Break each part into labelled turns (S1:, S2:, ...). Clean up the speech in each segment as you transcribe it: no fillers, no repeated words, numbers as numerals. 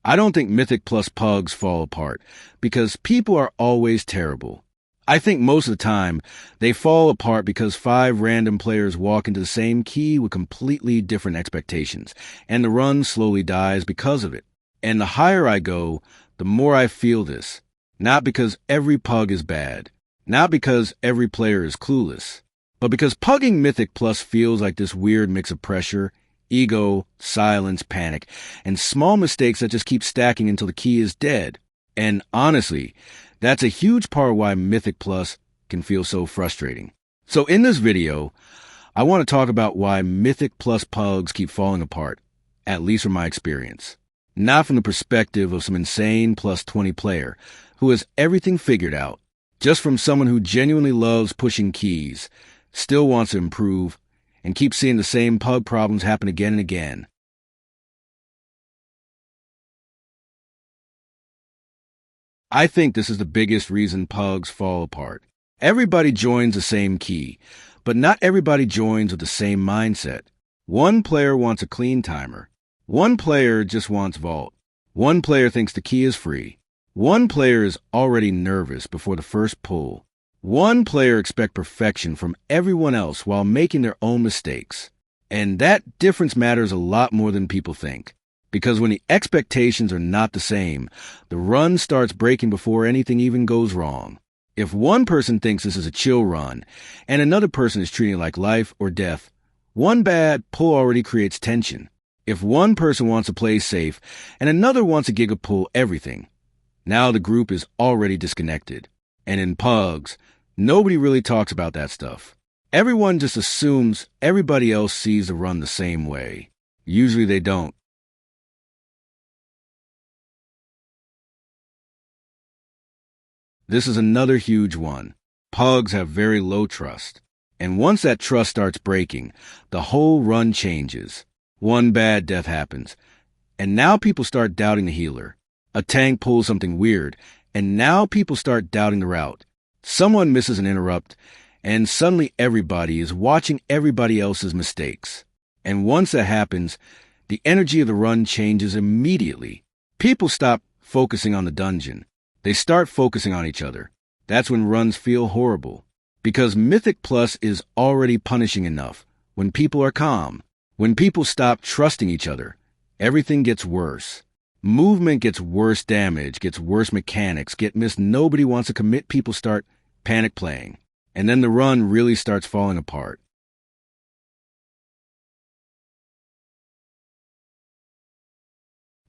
S1: I don't think Mythic plus Pugs fall apart, because people are always terrible. I think most of the time, they fall apart because 5 random players walk into the same key with completely different expectations, and the run slowly dies because of it. And the higher I go, the more I feel this. Not because every pug is bad, not because every player is clueless, but because pugging Mythic plus feels like this weird mix of pressure, ego, silence, panic, and small mistakes that just keep stacking until the key is dead. And honestly, that's a huge part of why Mythic Plus can feel so frustrating. So in this video, I want to talk about why Mythic Plus Pugs keep falling apart, at least from my experience. Not from the perspective of some insane plus 20 player who has everything figured out, just from someone who genuinely loves pushing keys, still wants to improve, and keeps seeing the same pug problems happen again and again. I think this is the biggest reason pugs fall apart. Everybody joins the same key, but not everybody joins with the same mindset. One player wants a clean timer. One player just wants vault. One player thinks the key is free. One player is already nervous before the first pull. One player expects perfection from everyone else while making their own mistakes. And that difference matters a lot more than people think. Because when the expectations are not the same, the run starts breaking before anything even goes wrong. If one person thinks this is a chill run, and another person is treating it like life or death, one bad pull already creates tension. If one person wants to play safe, and another wants to giga pull everything, now the group is already disconnected. And in pugs, nobody really talks about that stuff. Everyone just assumes everybody else sees the run the same way. Usually they don't. This is another huge one. Pugs have very low trust. And once that trust starts breaking, the whole run changes. One bad death happens. And now people start doubting the healer. A tank pulls something weird. And now people start doubting the route. Someone misses an interrupt. And suddenly everybody is watching everybody else's mistakes. And once that happens, the energy of the run changes immediately. People stop focusing on the dungeon. They start focusing on each other. That's when runs feel horrible. Because Mythic Plus is already punishing enough. When people are calm, when people stop trusting each other, everything gets worse. Movement gets worse, damage gets worse, mechanics get missed. Nobody wants to commit. People start panic playing. And then the run really starts falling apart.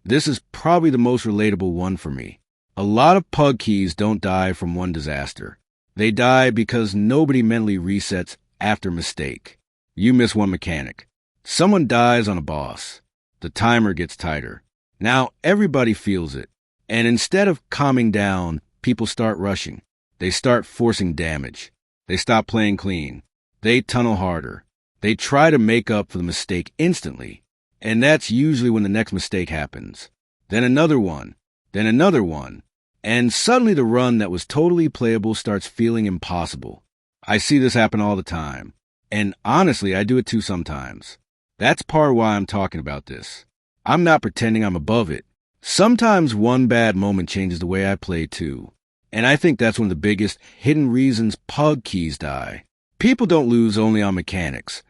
S1: This is probably the most relatable one for me. A lot of pug keys don't die from one disaster. They die because nobody mentally resets after mistake. You miss one mechanic. Someone dies on a boss. The timer gets tighter. Now everybody feels it. And instead of calming down, people start rushing. They start forcing damage. They stop playing clean. They tunnel harder. They try to make up for the mistake instantly. And that's usually when the next mistake happens. Then another one. Then another one. And suddenly the run that was totally playable starts feeling impossible. I see this happen all the time. And honestly, I do it too sometimes. That's part of why I'm talking about this. I'm not pretending I'm above it. Sometimes one bad moment changes the way I play too. And I think that's one of the biggest hidden reasons pug keys die. People don't lose only on mechanics.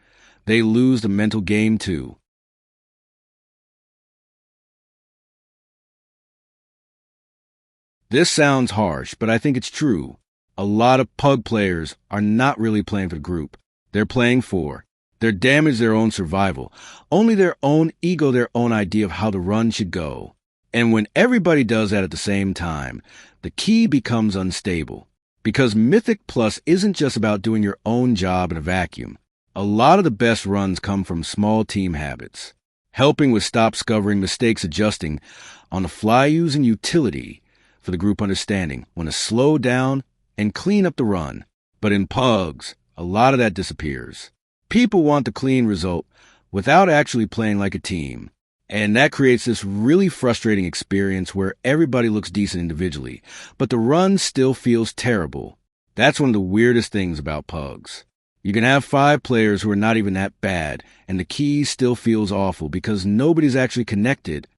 S1: They lose the mental game too. This sounds harsh, but I think it's true. A lot of pug players are not really playing for the group. They're playing for. They're damaged their own survival, only their own ego, their own idea of how the run should go. And when everybody does that at the same time, the key becomes unstable. Because Mythic Plus isn't just about doing your own job in a vacuum. A lot of the best runs come from small team habits. Helping with stop-scovering, mistakes adjusting, on the fly using utility, for the group understanding when to slow down and clean up the run. But in pugs, a lot of that disappears. People want the clean result without actually playing like a team. And that creates this really frustrating experience where everybody looks decent individually, but the run still feels terrible. That's one of the weirdest things about pugs. You can have 5 players who are not even that bad, and the key still feels awful because nobody's actually connected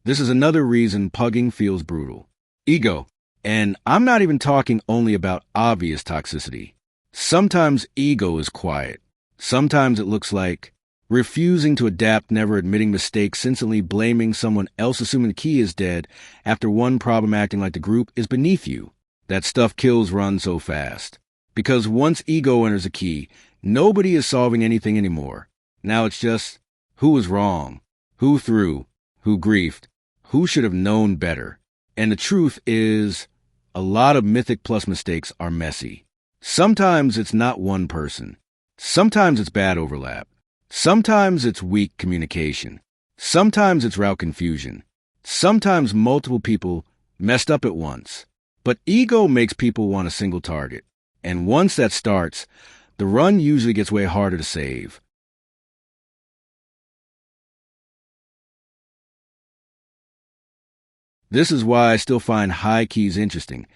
S1: This is another reason pugging feels brutal. Ego. And I'm not even talking only about obvious toxicity. Sometimes ego is quiet. Sometimes it looks like refusing to adapt, never admitting mistakes, instantly blaming someone else, assuming the key is dead after one problem, acting like the group is beneath you. That stuff kills runs so fast. Because once ego enters a key, nobody is solving anything anymore. Now it's just who was wrong, who threw, who griefed, who should have known better. And the truth is, a lot of Mythic Plus mistakes are messy. Sometimes it's not one person. Sometimes it's bad overlap. Sometimes it's weak communication. Sometimes it's route confusion. Sometimes multiple people messed up at once. But ego makes people want a single target. And once that starts, the run usually gets way harder to save. This is why I still find high keys interesting,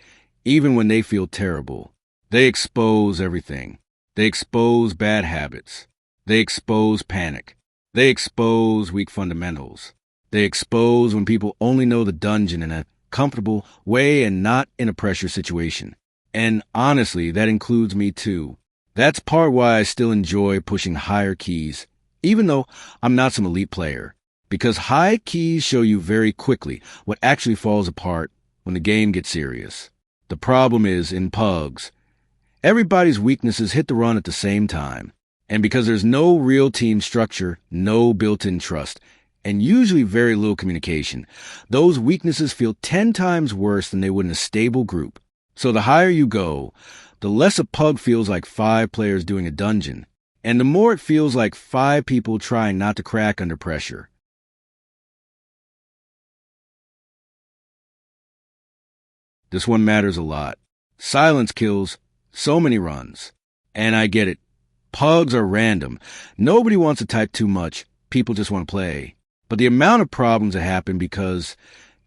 S1: even when they feel terrible. They expose everything. They expose bad habits. They expose panic. They expose weak fundamentals. They expose when people only know the dungeon in a comfortable way and not in a pressure situation. And honestly, that includes me too. That's part why I still enjoy pushing higher keys, even though I'm not some elite player. Because high keys show you very quickly what actually falls apart when the game gets serious. The problem is, in pugs, everybody's weaknesses hit the run at the same time. And because there's no real team structure, no built-in trust, and usually very little communication, those weaknesses feel 10 times worse than they would in a stable group. So the higher you go, the less a pug feels like 5 players doing a dungeon, and the more it feels like 5 people trying not to crack under pressure. This one matters a lot. Silence kills so many runs. And I get it. Pugs are random. Nobody wants to type too much. People just want to play. But the amount of problems that happen because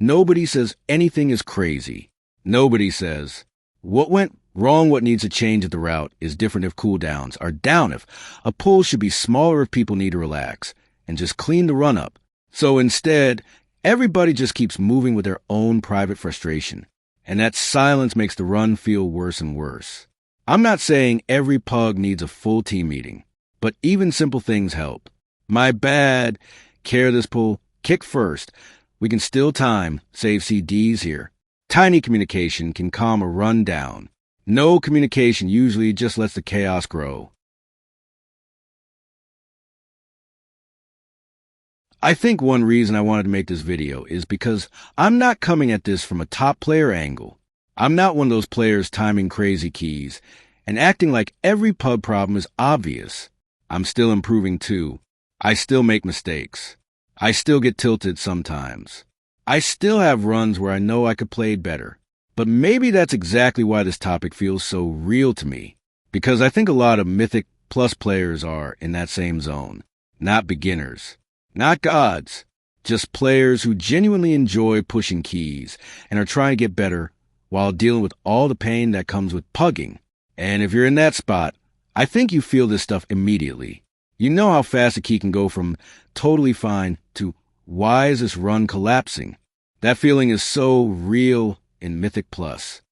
S1: nobody says anything is crazy. Nobody says, what went wrong, what needs to change at the route is different if cooldowns are down, if a pull should be smaller if people need to relax, and just clean the run up. So instead, everybody just keeps moving with their own private frustration. And that silence makes the run feel worse and worse. I'm not saying every pug needs a full team meeting, but even simple things help. My bad, care this pull, kick first. We can still time, save CDs here. Tiny communication can calm a run down. No communication usually just lets the chaos grow. I think one reason I wanted to make this video is because I'm not coming at this from a top player angle. I'm not one of those players timing crazy keys and acting like every pug problem is obvious. I'm still improving too. I still make mistakes. I still get tilted sometimes. I still have runs where I know I could play better. But maybe that's exactly why this topic feels so real to me. Because I think a lot of Mythic Plus players are in that same zone. Not beginners. Not gods, just players who genuinely enjoy pushing keys and are trying to get better while dealing with all the pain that comes with pugging. And if you're in that spot, I think you feel this stuff immediately. You know how fast a key can go from totally fine to why is this run collapsing? That feeling is so real in Mythic Plus.